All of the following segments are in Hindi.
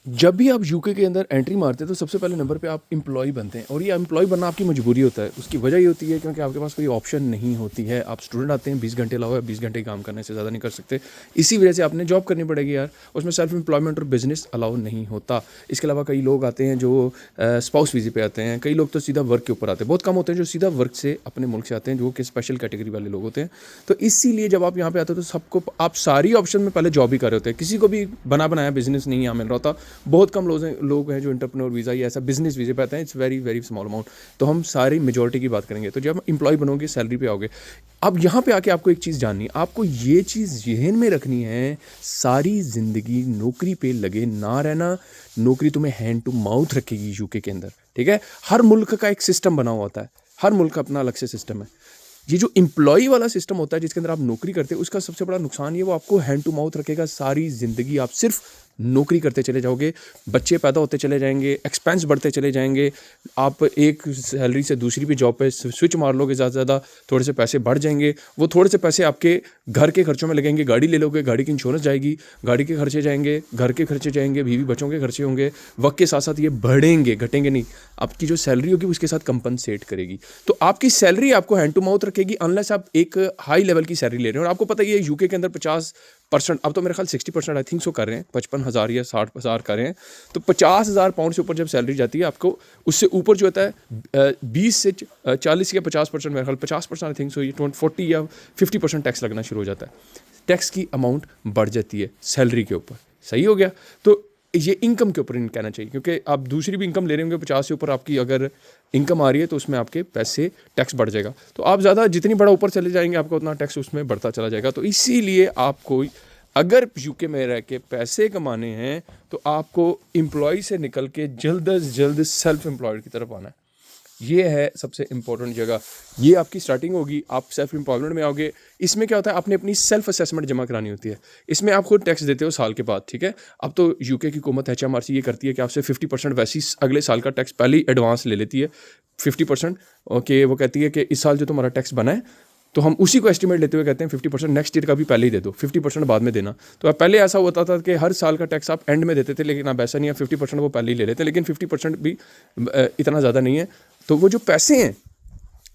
जब भी आप यूके के अंदर एंट्री मारते हैं तो सबसे पहले नंबर पे आप एम्प्लॉय बनते हैं, और ये एम्प्लॉय बनना आपकी मजबूरी होता है। उसकी वजह ये होती है क्योंकि आपके पास कोई ऑप्शन नहीं होती है। आप स्टूडेंट आते हैं, 20 घंटे लाओ, 20 घंटे काम करने से ज़्यादा नहीं कर सकते। इसी वजह से आपने जॉब करनी पड़ेगी यार, उसमें सेल्फ एम्प्लॉयमेंट और बिजनेस अलाउ नहीं होता। इसके अलावा कई लोग आते हैं जो स्पाउस वीज़े पे आते हैं, कई लोग तो सीधा वर्क के ऊपर आते हैं। बहुत कम होते हैं जो सीधा वर्क से अपने मुल्क से आते हैं, जो कि स्पेशल कैटेगरी वाले लोग होते हैं। तो इसीलिए जब आप यहाँ पे आते हो तो सबको, आप सारी ऑप्शन में पहले जॉब ही कर रहे होते हैं। किसी को भी बना बनाया बिजनेस नहीं यहाँ मिल रहा होता। बहुत कम लोग हैं जो इंटरप्रेन्योर वीज़ा या ऐसा बिजनेस वीज़े पे आते हैं। It's very very small amount. तो हम सारी मेजॉरिटी की बात करेंगे। तो जब एम्प्लॉय बनोगे, सैलरी पे आओगे, अब यहाँ पे आके आपको एक चीज़ जाननी है, आपको ये चीज़ जहन में रखनी है, सारी ज़िंदगी नौकरी पे लगे ना रहना। नौकरी तुम्हें हैंड टू माउथ रखेगी यूके के अंदर, ठीक है। हर मुल्क का एक सिस्टम बना हुआ होता है, हर मुल्क का अपना अलग से सिस्टम है। ये जो एम्प्लॉई वाला सिस्टम होता है जिसके अंदर आप नौकरी करते हैं, उसका सबसे बड़ा नुकसान ये, वो आपको हैंड टू माउथ रखेगा सारी ज़िंदगी। आप सिर्फ नौकरी करते चले जाओगे, बच्चे पैदा होते चले जाएंगे, एक्सपेंस बढ़ते चले जाएंगे। आप एक सैलरी से दूसरी भी जॉब पे स्विच मार लोगे, ज़्यादा से ज़्यादा थोड़े से पैसे बढ़ जाएंगे। वो थोड़े से पैसे आपके घर के खर्चों में लगेंगे। गाड़ी ले लोगे, गाड़ी की इंश्योरेंस जाएगी, गाड़ी के खर्चे जाएंगे, घर के खर्चे जाएंगे, बीवी बच्चों के खर्चे होंगे। वक्त के साथ साथ ये बढ़ेंगे, घटेंगे नहीं। आपकी जो सैलरी होगी उसके साथ कंपनसेट करेगी। तो आपकी सैलरी आपको हैंड टू माउथ रखेगी, अनलेस आप एक हाई लेवल की सैलरी ले रहे हो। और आपको पता ही है यूके के अंदर 50%, अब तो मेरे ख्याल 60% आई थिंक सो कर रहे हैं, 55,000 या 60,000 कर रहे हैं। तो 50,000 पाउंड से ऊपर जब सैलरी जाती है आपको, उससे ऊपर जो होता है 20 से 40 या 50%, मेरे ख्याल 50% आई थिंक सो, ये 40 या 50% टैक्स लगना शुरू हो जाता है। टैक्स की अमाउंट बढ़ जाती है सैलरी के ऊपर। सही हो गया। तो ये इनकम के ऊपर नहीं कहना चाहिए, क्योंकि आप दूसरी भी इनकम ले रहे होंगे 50 से ऊपर आपकी अगर इनकम आ रही है, तो उसमें आपके पैसे टैक्स बढ़ जाएगा। तो आप ज़्यादा जितनी बड़ा ऊपर चले जाएंगे, आपका उतना टैक्स उसमें बढ़ता चला जाएगा। तो इसीलिए आपको अगर यूके में रह के पैसे कमाने हैं, तो आपको एम्प्लॉय से निकल के जल्द से जल्द सेल्फ एम्प्लॉयड की तरफ आना है। ये है सबसे इंपॉर्टेंट जगह। ये आपकी स्टार्टिंग होगी, आप सेल्फ एम्प्लॉयमेंट में आओगे। इसमें क्या होता है, आपने अपनी सेल्फ असेसमेंट जमा करानी होती है। इसमें आप खुद टैक्स देते हो साल के बाद, ठीक है। अब तो यूके की हुकूमत HMRC ये करती है कि आपसे 50% वैसे ही अगले साल का टैक्स पहले ही एडवांस ले लेती है, 50%। ओके, वो कहती है कि इस साल जो तुम्हारा टैक्स बना है, तो हम उसी को एस्टिमेट लेते हुए कहते हैं 50% नेक्स्ट ईयर का भी पहले ही दे दो, 50% बाद में देना। तो अब पहले ऐसा होता था कि हर साल का टैक्स आप एंड में देते थे, लेकिन अब ऐसा नहीं है, 50% वो पहले ही ले लेते हैं। लेकिन 50% भी इतना ज़्यादा नहीं है। तो वो जो पैसे हैं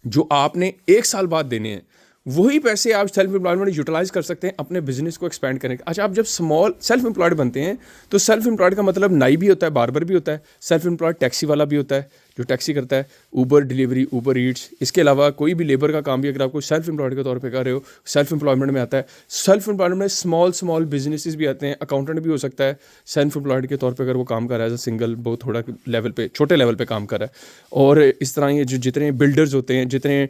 जो आपने एक साल बाद देने हैं, वही पैसे आप सेल्फ एम्प्लॉयमेंट यूटिलाइज कर सकते हैं अपने बिजनेस को एक्सपेंड करने का। अच्छा, आप जब स्मॉल सेल्फ एम्प्लॉयड बनते हैं, तो सेल्फ एम्प्लॉयड का मतलब नाई भी होता है, बार्बर भी होता है, सेल्फ एम्प्लॉयड टैक्सी वाला भी होता है जो टैक्सी करता है, ऊबर डिलीवरी, ऊबर ईट्स। इसके अलावा कोई भी लेबर का काम भी अगर आपको सेल्फ एम्प्लॉयड के तौर पे कर रहे हो, सेल्फ एम्प्लॉयमेंट में आता है। सेल्फ एम्प्लॉयमेंट में स्मॉल बिजनेसेस भी आते हैं, अकाउंटेंट भी हो सकता है सेल्फ एम्प्लॉयड के तौर पे अगर वो काम कर रहा है एज अ सिंगल, बहुत थोड़ा लेवल पे, छोटे लेवल पे काम कर रहा है। और इस तरह ये जो जितने बिल्डर्स होते हैं, जितने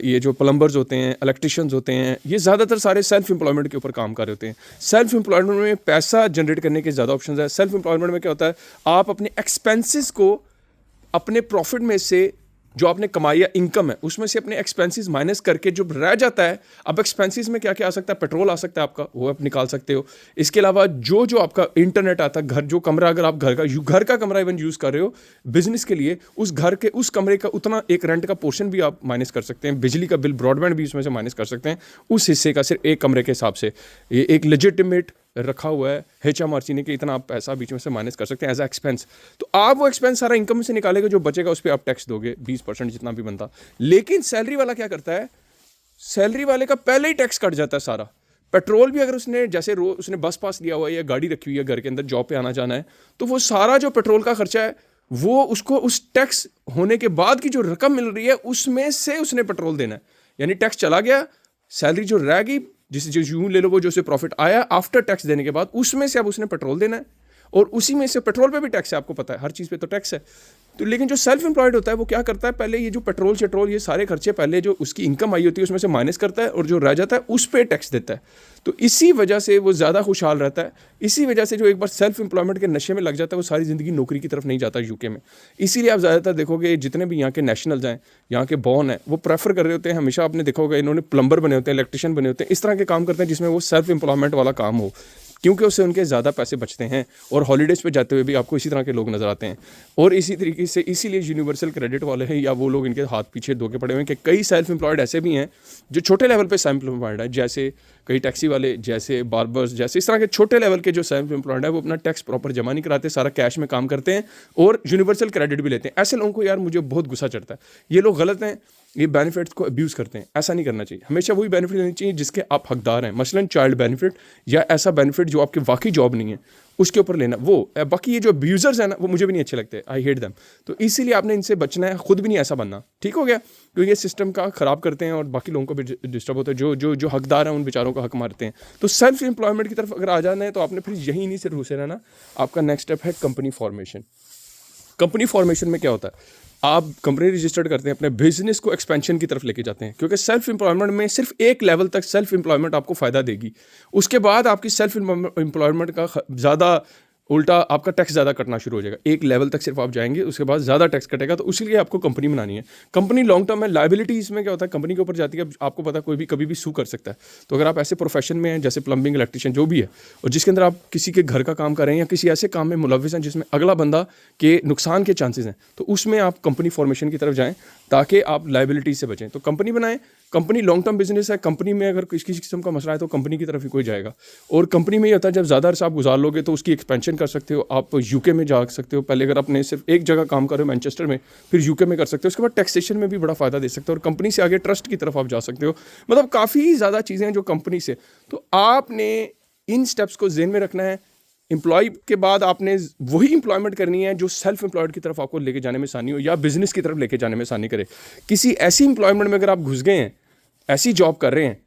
ये जो प्लम्बर्स होते हैं, इलेक्ट्रिशियंस होते हैं, ये ज़्यादातर सारे सेल्फ एम्प्लॉयमेंट के ऊपर काम कर रहे होते हैं। सेल्फ एम्प्लॉयमेंट में पैसा जनरेट करने के ज़्यादा ऑप्शन है। सेल्फ एम्प्लॉयमेंट में क्या होता है, आप अपने एक्सपेंसेस को अपने प्रॉफिट में से, जो आपने कमाई या इनकम है, उसमें से अपने एक्सपेंसेस माइनस करके जो रह जाता है, अब एक्सपेंसेस में क्या क्या आ सकता है, पेट्रोल आ सकता है आपका, वो आप निकाल सकते हो। इसके अलावा जो आपका इंटरनेट आता है, घर जो कमरा, अगर आप घर का कमरा इवन यूज़ कर रहे हो बिजनेस के लिए, उस घर के उस कमरे का उतना एक रेंट का पोर्शन भी आप माइनस कर सकते हैं। बिजली का बिल, ब्रॉडबैंड भी उसमें से माइनस कर सकते हैं, उस हिस्से का, सिर्फ एक कमरे के हिसाब से। ये एक लेजिटिमेट रखा हुआ है HMRC ने कि इतना आप पैसा बीच में से माइनस कर सकते हैं एज अ एक्सपेंस। तो आप वो एक्सपेंस सारा इनकम से निकालेगा, जो बचेगा उस पर आप टैक्स दोगे 20% जितना भी बनता। लेकिन सैलरी वाला क्या करता है, सैलरी वाले का पहले ही टैक्स कट जाता है सारा। पेट्रोल भी अगर उसने, जैसे रोज उसने बस पास लिया हुआ है या गाड़ी रखी हुई है घर के अंदर, जॉब पे आना जाना है, तो वो सारा जो पेट्रोल का खर्चा है, वो उसको उस टैक्स होने के बाद की जो रकम मिल रही है उसमें से उसने पेट्रोल देना है। यानी टैक्स चला गया, सैलरी जो रह गई, जिस जो यूं ले लो, वो जो से प्रॉफिट आया आफ्टर टैक्स देने के बाद, उसमें से अब उसने पेट्रोल देना है। और उसी में से पेट्रोल पे भी टैक्स है, आपको पता है, हर चीज़ पे तो टैक्स है। तो लेकिन जो सेल्फ एम्प्लॉयड होता है वो क्या करता है, पहले ये जो पेट्रोल ये सारे खर्चे पहले जो उसकी इनकम आई होती है उसमें से माइनस करता है, और जो रह जाता है उस पर टैक्स देता है। तो इसी वजह से वो ज़्यादा खुशहाल रहता है। इसी वजह से जो एक बार सेल्फ एम्प्लॉयमेंट के नशे में लग जाता है, वो सारी ज़िंदगी नौकरी की तरफ नहीं जाता यूके में। इसीलिए आप ज़्यादातर देखोगे जितने भी यहाँ के नेशनल्स हैं, यहाँ के बॉर्न हैं, वो प्रेफर कर रहे होते हैं हमेशा। आपने देखोगे इन्होंने प्लम्बर बने होते हैं, इलेक्ट्रिशियन बने होते हैं, इस तरह के काम करते हैं जिसमें वो सेल्फ एम्प्लॉयमेंट वाला काम हो। क्योंकि उससे उनके ज़्यादा पैसे बचते हैं और हॉलीडेज़ पे जाते हुए भी आपको इसी तरह के लोग नज़र आते हैं। और इसी तरीके से इसीलिए यूनिवर्सल क्रेडिट वाले हैं या वो लोग इनके हाथ पीछे धोखे पड़े हुए हैं कि कई सेल्फ एम्प्लॉयड ऐसे भी हैं जो छोटे लेवल पे सेल्फ एम्प्लॉयड है, जैसे कई टैक्सी वाले, जैसे बार्बर्स, जैसे इस तरह के छोटे लेवल के जो सेल्फ एम्प्लॉयड है वो अपना टैक्स प्रॉपर जमा नहीं कराते, सारा कैश में काम करते हैं और यूनिवर्सल क्रेडिट भी लेते हैं। ऐसे लोगों को यार मुझे बहुत गुस्सा चढ़ता है, ये लोग गलत हैं, ये बेनिफिट्स को अब्यूज़ करते हैं। ऐसा नहीं करना चाहिए, हमेशा वही बेनिफिट लेनी चाहिए जिसके आप हकदार हैं। मसलन चाइल्ड बेनिफिट या ऐसा बेनिफिट जो आपके वाकई जॉब नहीं है उसके ऊपर लेना, वो बाकी ये जो अब्यूज़र्स हैं ना वो मुझे भी नहीं अच्छे लगते, आई हेट देम। तो इसीलिए आपने इनसे बचना है, खुद भी नहीं ऐसा बनना, ठीक हो गया, क्योंकि ये सिस्टम का ख़राब करते हैं और बाकी लोगों को भी डिस्टर्ब होता है, जो हकदार हैं उन बेचारों का हक मारते हैं। तो सेल्फ एम्प्लॉयमेंट की तरफ अगर आ जाना है तो आपने फिर यही नहीं सिर्फ घुसे रहना, आपका नेक्स्ट स्टेप है कंपनी फॉर्मेशन। कंपनी फॉर्मेशन में क्या होता है, आप कंपनी रजिस्टर्ड करते हैं, अपने बिजनेस को एक्सपेंशन की तरफ लेके जाते हैं, क्योंकि सेल्फ एम्प्लॉयमेंट में सिर्फ एक लेवल तक सेल्फ एम्प्लॉयमेंट आपको फ़ायदा देगी, उसके बाद आपकी सेल्फ एम्प्लॉयमेंट का ज़्यादा उल्टा आपका टैक्स ज़्यादा कटना शुरू हो जाएगा। एक लेवल तक सिर्फ आप जाएंगे, उसके बाद ज़्यादा टैक्स कटेगा, तो उसके लिए आपको कंपनी बनानी है। कंपनी लॉन्ग टर्म में लाइबिलिटी इसमें क्या होता है, कंपनी के ऊपर जाती है, आपको पता कोई भी कभी भी सू कर सकता है। तो अगर आप ऐसे प्रोफेशन में हैं जैसे प्लम्बिंग, इलेक्ट्रिशियन जो भी है, और जिसके अंदर आप किसी के घर का काम कर रहे हैं या किसी ऐसे काम में मुलविस हैं जिसमें अगला बंदा के नुकसान के चांसेस हैं, तो उसमें आप कंपनी फॉर्मेशन की तरफ जाएँ ताकि आप लाइबिलिटी से बचें। तो कंपनी बनाएं, कंपनी लॉन्ग टर्म बिजनेस है, कंपनी में अगर किसी किस्म का मसला है तो कंपनी की तरफ ही कोई जाएगा। और कंपनी में ये होता है जब ज़्यादा अरसा आप गुजार लोगे तो उसकी एक्सपेंशन कर सकते हो, आप यूके में जा सकते हो। पहले अगर आपने सिर्फ एक जगह काम कर रहे हो मैनचेस्टर में, फिर यूके में कर सकते हो, उसके बाद टैक्सेशन में भी बड़ा फ़ायदा दे सकते हो, और कंपनी से आगे ट्रस्ट की तरफ आप जा सकते हो। मतलब काफ़ी ज़्यादा चीज़ें हैं जो कंपनी से, तो आपने इन स्टेप्स को ज़हन में रखना है। एम्प्लॉय के बाद आपने वही एम्प्लॉयमेंट करनी है जो सेल्फ एम्प्लॉयड की तरफ आपको लेके जाने में आसानी हो या बिजनेस की तरफ लेके जाने में आसानी करे। किसी ऐसी एम्प्लॉयमेंट में अगर आप घुस गए हैं, ऐसी जॉब कर रहे हैं,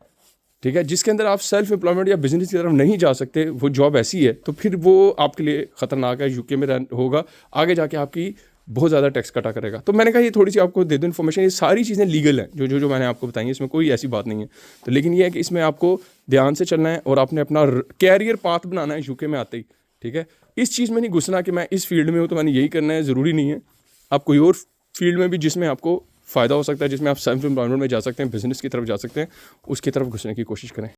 ठीक है, जिसके अंदर आप सेल्फ एम्प्लॉयमेंट या बिजनेस की तरफ नहीं जा सकते, वो जॉब ऐसी है, तो फिर वो आपके लिए ख़तरनाक है। यूके में होगा, आगे जाके आपकी बहुत ज़्यादा टैक्स कटा करेगा। तो मैंने कहा ये थोड़ी सी आपको दे दूँ इन्फॉर्मेशन, ये सारी चीज़ें लीगल हैं जो मैंने आपको बताई है, इसमें कोई ऐसी बात नहीं है। तो लेकिन ये है कि इसमें आपको ध्यान से चलना है और आपने अपना कैरियर पाथ बनाना है यूके में आते ही, ठीक है। इस चीज़ में नहीं घुसना कि मैं इस फील्ड में हूँ तो मैंने यही करना है, ज़रूरी नहीं है। आप कोई और फील्ड में भी जिसमें आपको फ़ायदा हो सकता है, जिसमें आप सेल्फ एम्प्लॉयमेंट में जा सकते हैं, बिजनेस की तरफ जा सकते हैं, उसकी तरफ घुसने की कोशिश करें।